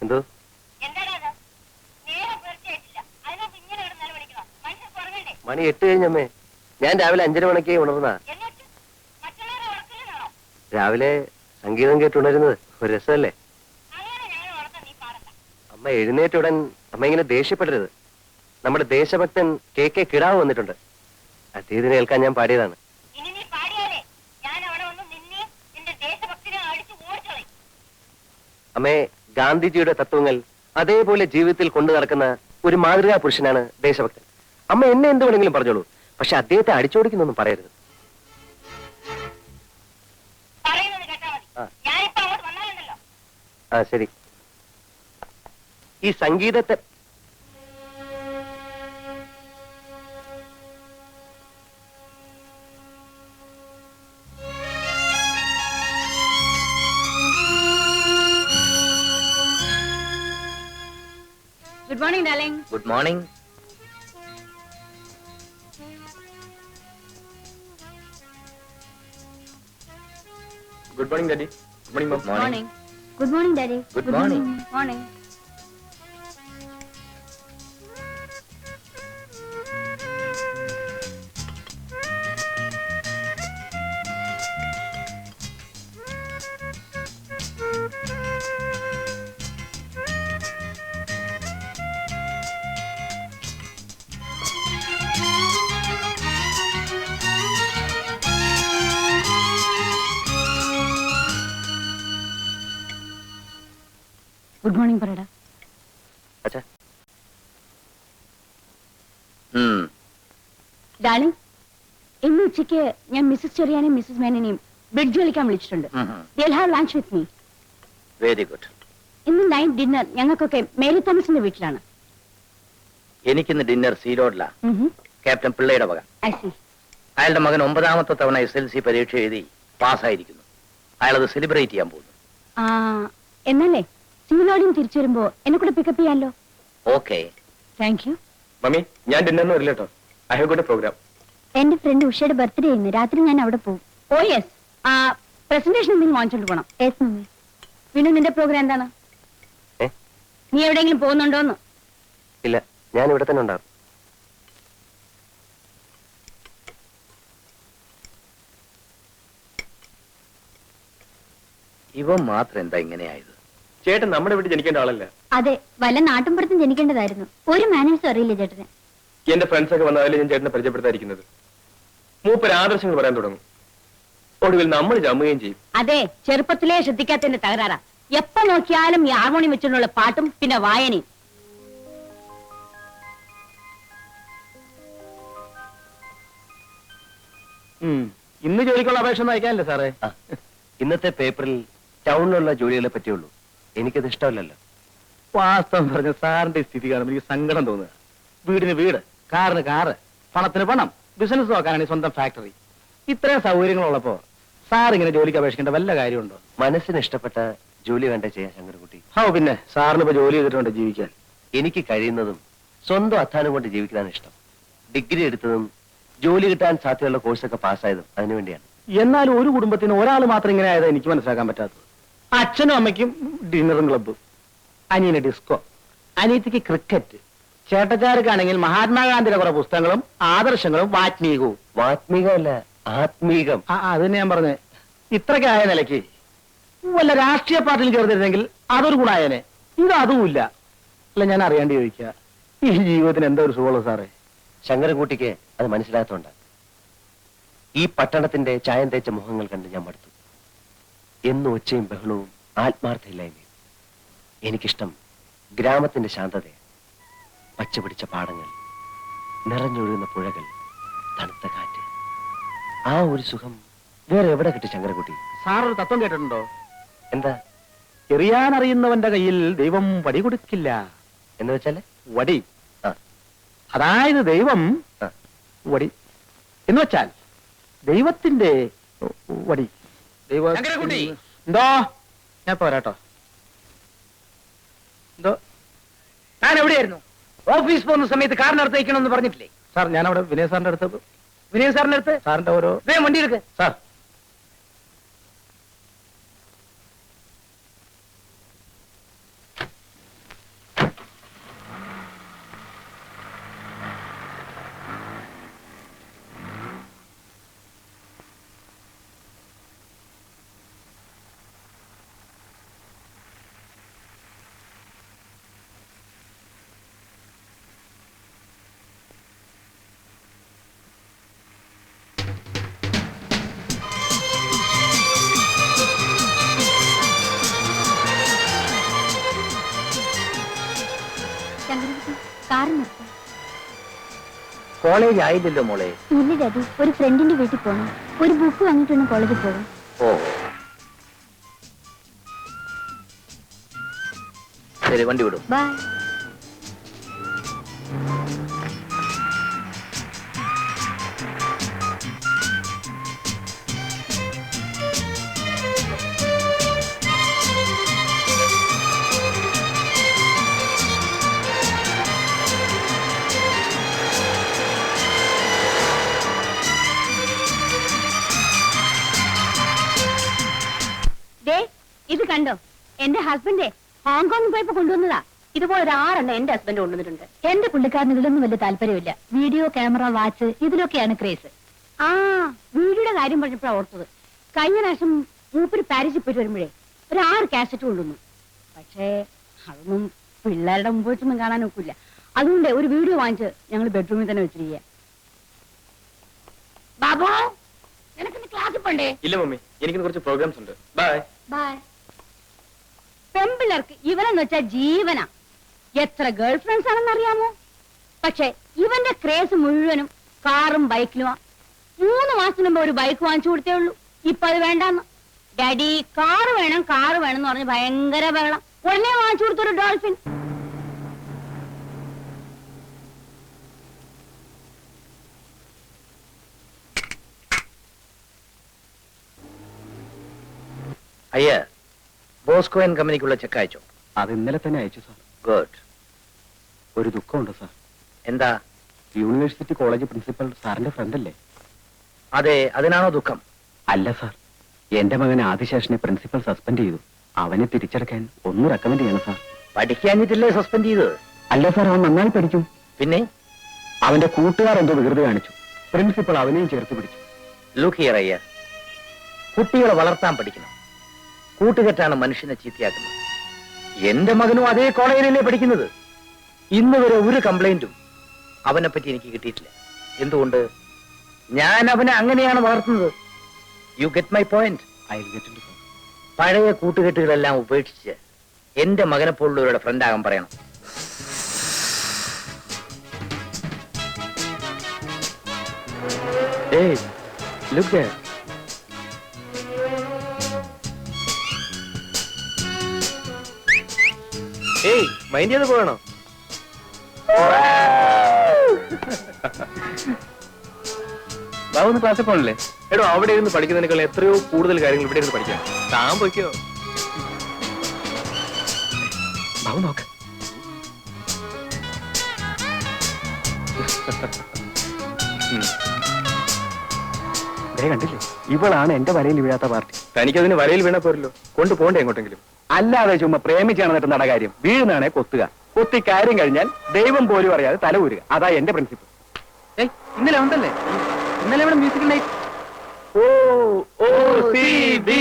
എന്തോ മണി 8 കഴിഞ്ഞമ്മേ. ഞാൻ രാവിലെ 5:30 മണിക്ക് ഉണർന്നാ. രാവിലെ സംഗീതം കേട്ടുണരുന്നത് ഒരു രസമല്ലേ? അമ്മ എഴുന്നേറ്റുടൻ അമ്മ ഇങ്ങനെ ദേഷ്യപ്പെടരുത്. നമ്മുടെ ദേശഭക്തൻ KK കിടാവ് വന്നിട്ടുണ്ട്. അദ്ദേഹത്തിന് കേൾക്കാൻ ഞാൻ പാടിയതാണ്. അമ്മേ, ഗാന്ധിജിയുടെ തത്വങ്ങൾ അതേപോലെ ജീവിതത്തിൽ കൊണ്ടു നടക്കുന്ന ഒരു മാതൃകാ പുരുഷനാണ് ദേശഭക്തൻ. അമ്മ എന്നെ എന്ത് വേണമെങ്കിലും പറഞ്ഞോളൂ, പക്ഷെ അദ്ദേഹത്തെ അടിച്ചോടിക്കുന്നൊന്നും പറയരുത്. ആ ശരി. ഈ സംഗീതത്തെ Good morning, darling. Good morning. Good morning, Daddy. Good morning, Mom. Morning. Good morning, Daddy. Good morning. Morning. Good morning, Parada. അച്ഛാ. Darling, ഇന്ന് ഉച്ചയ്ക്ക് ഞാൻ മിസ്സസ് ചെറിയാനെയും മിസ്സസ് മേനനെയും ബ്രിഡ്ജ് കളിക്കാൻ വിളിച്ചിട്ടുണ്ട്. They'll have lunch with me. Very good. ഇന്ന് night dinner ഞങ്ങൾക്കൊക്കെ Mary തോമസിന്റെ വീട്ടിലാണ്. എനിക്കിന്ന് ഡിന്നർ സീലോഡില. ക്യാപ്റ്റൻ പിള്ളയുടെ വക. I see. അയാളുടെ മകൻ 9ാമത്തെ തവണ SLC പരീക്ഷ എഴുതി പാസ്സായിരിക്കുന്നു. അയാളത് സെലിബ്രേറ്റ് ചെയ്യാൻ പോകുന്നു. എന്നല്ലേ സീലോഡിയും തിരിച്ചു വരുമ്പോ എന്നെ കൂടെ പിക്കപ്പ് ചെയ്യാമല്ലോ. Okay, thank you. മമ്മി, ഞാൻ ഡിന്നറിന് വരില്ല കേട്ടോ. I have got a program. എന്റെ ഫ്രണ്ട് ഉഷയുടെ ബർത്ത്ഡേ ഇന്ന് രാത്രി ഞാൻ അവിടെ പോകും. ഓ യെസ്. പ്രസന്റേഷൻ എന്തെങ്കിലും വാങ്ങിച്ചോണ്ട് പോണം. Yes mummy. പിന്നെ നിന്റെ പ്രോഗ്രാം എന്താണ്? നീ എവിടെയെങ്കിലും പോകുന്നുണ്ടോന്ന്? ഇല്ല, ഞാൻ ഇവിടെ തന്നെ ഉണ്ടാകും. ഇവ മാത്രം എന്താ ഇങ്ങനെയായത്? ചേട്ടൻ നമ്മുടെ വീട്ടിൽ ജനിക്കേണ്ട ആളല്ല. അതെ, വല്ല നാട്ടിൻപുറത്തും ജനിക്കേണ്ടതായിരുന്നു. ഒരു മാനേഴ്സും അറിയില്ല ചേട്ടന്. എന്റെ ഫ്രണ്ട്സ് ഒക്കെ വന്നാലേ ഞാൻ ചേട്ടനെ പരിചയപ്പെടുത്താതിരിക്കുന്നത്. മൂപ്പര് ആദർശങ്ങൾ പറയാൻ തുടങ്ങും. ഒടുവിൽ നമ്മൾ ജമ്മുകയും ചെയ്യും. അതെ, ചെറുപ്പത്തിലേ ശ്രദ്ധിക്കാത്തതിന്റെ തകരാറാ. എപ്പോ നോക്കിയാലും ഈ ഹാർമോണിയം വെച്ചുള്ള പാട്ടും പിന്നെ വായനയും. ഇന്ന് ജോലിക്കുള്ള അപേക്ഷ ഒന്നും അയക്കാനല്ലേ സാറേ? ഇന്നത്തെ പേപ്പറിൽ ടൗണിലുള്ള ജോലികളെ പറ്റിയുള്ളൂ. എനിക്കത് ഇഷ്ടമല്ലല്ലോ. വാസ്തവം പറഞ്ഞ സാറിന്റെ സ്ഥിതി കാണുമ്പോൾ എനിക്ക് സങ്കടം തോന്നുക. വീടിന് വീട്, കാറിന് കാറ്, പണത്തിന് പണം, ബിസിനസ് നോക്കാനാണ് സ്വന്തം ഫാക്ടറി. ഇത്രയും സൗകര്യങ്ങളുള്ളപ്പോ സാർ ഇങ്ങനെ ജോലിക്ക് അപേക്ഷിക്കേണ്ട വല്ല കാര്യമുണ്ടോ? മനസ്സിന് ഇഷ്ടപ്പെട്ട ജോലി വേണ്ട ചെയ്യാൻ ശങ്കരൻകുട്ടി. പിന്നെ സാറിന് ഇപ്പൊ ജോലി ചെയ്തിട്ടുണ്ട് ജീവിക്കാൻ. എനിക്ക് കഴിയുന്നതും സ്വന്തം അധ്വാനം കൊണ്ട് ജീവിക്കാനാണ് ഇഷ്ടം. ഡിഗ്രി എടുത്തതും ജോലി കിട്ടാൻ സാധ്യതയുള്ള കോഴ്സൊക്കെ പാസ്സായതും അതിനുവേണ്ടിയാണ്. എന്നാലും ഒരു കുടുംബത്തിന് ഒരാൾ മാത്രം ഇങ്ങനെ ആയത് എനിക്ക് മനസ്സിലാക്കാൻ പറ്റാത്തത്. അച്ഛനും അമ്മയ്ക്കും ഡിന്നറും ക്ലബ്ബും, അനിയന് ഡിസ്കോ, അനിയത്തിക്ക് ക്രിക്കറ്റ്, ചേട്ടച്ചാർക്കാണെങ്കിൽ മഹാത്മാഗാന്ധിയുടെ കുറെ പുസ്തകങ്ങളും ആദർശങ്ങളും വാത്മീകവും. വാത്മീകമല്ല, ആത്മീകം. അത് തന്നെ ഞാൻ പറഞ്ഞേ. ഇത്രയ്ക്കായ നിലയ്ക്ക് വല്ല രാഷ്ട്രീയ പാർട്ടിയിൽ ചേർന്നിരുന്നെങ്കിൽ അതൊരു ഗുണായനെ. ഇത് അതുമില്ല. അല്ല, ഞാൻ അറിയാണ്ട് ചോദിക്കുക, ഈ ജീവിതത്തിന് എന്താ ഒരു സുഖമുള്ളൂ സാറേ? ശങ്കരൻകുട്ടിക്ക് അത് മനസ്സിലാത്തോണ്ട്. ഈ പട്ടണത്തിന്റെ ചായം തേച്ച മുഖങ്ങൾ കണ്ട് ഞാൻ മടുത്തു. എന്നും ഒച്ചയും ബഹളവും ആത്മാർത്ഥയില്ലായ്മയും. എനിക്കിഷ്ടം ഗ്രാമത്തിന്റെ ശാന്തതയെ. പച്ചപിടിച്ച പാടങ്ങൾ, നിറഞ്ഞൊഴുകുന്ന പുഴകൾ, തണുത്ത കാറ്റ്. ആ ഒരു സുഖം വേറെ എവിടെ കിട്ടി ശങ്കരൻകുട്ടി? സാർ ഒരു തത്വം കേട്ടിട്ടുണ്ടോ? എന്താ? എറിയാനറിയുന്നവന്റെ കയ്യിൽ ദൈവം വടി കൊടുക്കില്ല എന്ന് വെച്ചാല്? വടി. അതായത് ദൈവം വടി എന്ന് വെച്ചാൽ ദൈവത്തിന്റെ വടി. എന്തോ ഞാൻ പോരാട്ടോ. എന്തോ ഞാൻ എവിടെയായിരുന്നു? ഓഫീസ് പോകുന്ന സമയത്ത് കാറിനടുത്ത് വയ്ക്കണമെന്ന് പറഞ്ഞിട്ടില്ലേ? സാർ, ഞാൻ അവിടെ വിനയ സാറിന്റെ അടുത്ത്. വിനയ സാറിന്റെ അടുത്ത്? സാറിന്റെ ഓരോ വണ്ടി എടുക്ക് സാർ. കോളേജ് ആയില്ലല്ലോ മോളെ. ഇല്ല ഡാഡി, ഒരു ഫ്രണ്ടിന്റെ വീട്ടിൽ പോകണം. ഒരു ബുക്ക് വാങ്ങിയിട്ടാണ് കോളേജിൽ പോകും. ഓ ശരി, വണ്ടി വിടും. ബൈ. ഇത് കണ്ടോ, എന്റെ ഹസ്ബൻഡ് ഹോങ്കോങ്ങിൽ പോയപ്പോ കൊണ്ടുവന്നതാ. ഇതുപോലെ ഒരു 6 എന്റെ ഹസ്ബൻഡ് കൊണ്ടുവന്നിട്ടുണ്ട്. എന്റെ പുള്ളിക്കാരന് ഇതിലൊന്നും വലിയ താല്പര്യമില്ല. വീഡിയോ, ക്യാമറ, വാച്ച് ഇതിലൊക്കെയാണ് ക്രേസ്. ആ വീഡിയോയുടെ കാര്യം പറഞ്ഞപ്പോഴാണ് ഓർത്തത്. കഴിഞ്ഞ പ്രാവശ്യം മൂപ്പര് പാരീസിൽ പോയിട്ട് വരുമ്പോഴേ ഒരു 6 കാസറ്റ് കൊണ്ടുവന്നു. പക്ഷേ അതൊന്നും പിള്ളേരുടെ മുമ്പ് വെച്ചൊന്നും കാണാൻ ഒക്കില്ല. അതുകൊണ്ട് ഒരു വീഡിയോ വാങ്ങിച്ച് ഞങ്ങൾ ബെഡ്റൂമിൽ തന്നെ വെച്ചിരിക്കുക. ബാബു, നിനക്ക് ക്ലാസ്സിൽ പോണ്ടേ? ഇല്ല മമ്മി, എനിക്ക് കുറച്ച് പ്രോഗ്രാംസ് ഉണ്ട്. ബൈ. ബൈ. പെമ്പിള്ളേർക്ക് ഇവനെന്ന് വെച്ചാൽ ജീവനാ. എത്ര ഗേൾ ഫ്രണ്ട്സ് ആണെന്ന് അറിയാമോ? പക്ഷെ ഇവന്റെ ക്രേസ് മുഴുവനും കാറും ബൈക്കിലുമാ. 3 മാസത്തിന് മുമ്പ് ഒരു ബൈക്ക് വാങ്ങിച്ചു കൊടുത്തേ ഉള്ളൂ. ഇപ്പൊ അത് വേണ്ടാന്ന്. ഡാഡി കാറ് വേണം എന്ന് പറഞ്ഞ് ഭയങ്കര ബഹളം. ഉടനെ വാങ്ങിച്ചു കൊടുത്തൊരു ഡോൾഫിൻ. അയ്യ, ബോസ്കോ ആൻഡ് കമ്പനിക്കുള്ള ചെക്ക് അയച്ചോ? അത് ഇന്നലെ തന്നെ അയച്ചു സാർ. ഗുഡ്. ഒരു ദുഃഖമുണ്ട് സാർ. എന്താ? യൂണിവേഴ്സിറ്റി കോളേജ് പ്രിൻസിപ്പൽ സാറിന്റെ ഫ്രണ്ട് അല്ലേ? അതെ, അതിനാണോ ദുഃഖം? അല്ല സാർ, എന്റെ മകൻ ആദിശേഷനെ പ്രിൻസിപ്പൽ സസ്പെൻഡ് ചെയ്തു. അവനെ തിരിച്ചടക്കാൻ ഒന്ന് റെക്കമെൻഡ് ചെയ്യണം സാർ. പഠിക്കാഞ്ഞിട്ടില്ലേ സസ്പെൻഡ് ചെയ്തത്? അല്ല സാർ, അവൻ നന്നായി പഠിക്കും. പിന്നെ അവന്റെ കൂട്ടുകാർ എന്തോ വികൃതി കാണിച്ചു. പ്രിൻസിപ്പൽ അവനെയും ചേർത്ത് പിടിച്ചു. ലുക്ക് ഹിയർ അയ്യ, കുട്ടികളെ വളർത്താൻ പഠിക്കണം. കൂട്ടുകെട്ടാണ് മനുഷ്യനെ ചീത്തയാക്കുന്നത്. എന്റെ മകനും അതേ കോളേജിലല്ലേ പഠിക്കുന്നത്. ഇന്ന് വരെ ഒരു കംപ്ലൈന്റും അവനെ പറ്റി എനിക്ക് കിട്ടിയിട്ടില്ല. എന്തുകൊണ്ട്? ഞാൻ അവനെ അങ്ങനെയാണ് വളർത്തുന്നത്. You get my point? പഴയ കൂട്ടുകെട്ടുകളെല്ലാം ഉപേക്ഷിച്ച് എന്റെ മകനെ പോലുള്ളവരുടെ ഫ്രണ്ട് ആകാൻ പറയണം. Hey, look there. ഏയ്, മൈൻഡ് ചെയ്ത് പോകണോ? ബാബു ക്ലാസ്സിൽ പോകണല്ലേ? എടോ, അവിടെ ഇരുന്ന് പഠിക്കുന്നതിനേക്കാൾ എത്രയോ കൂടുതൽ കാര്യങ്ങൾ ഇവിടെ ഇരുന്ന് പഠിക്കാം. താൻ പൊയ്ക്കോ. ബാബു നോക്ക്. കണ്ടില്ലേ, ഇവളാണ് എന്റെ വരയിൽ വീഴാത്ത പാർട്ടി. തനിക്കതിന് വരയിൽ വീണ പോരല്ലോ, കൊണ്ടുപോകണ്ടേ എങ്ങോട്ടെങ്കിലും? അല്ലാതെ ചുമ്മാ പ്രേമിച്ചാണ് എന്നിട്ട് നട കാര്യം. വീഴുന്നാണെ കൊത്തുക. കൊത്തി കാര്യം കഴിഞ്ഞാൽ ദൈവം പോലും അറിയാതെ തല ഊരുക. അതാ എന്റെ പ്രിൻസിപ്പിൾ. ഇന്നലെ ഉണ്ടല്ലേ, ഇന്നലെ ഇവിടെ മ്യൂസിക് നൈറ്റ്. ഓ ഓ സി ബി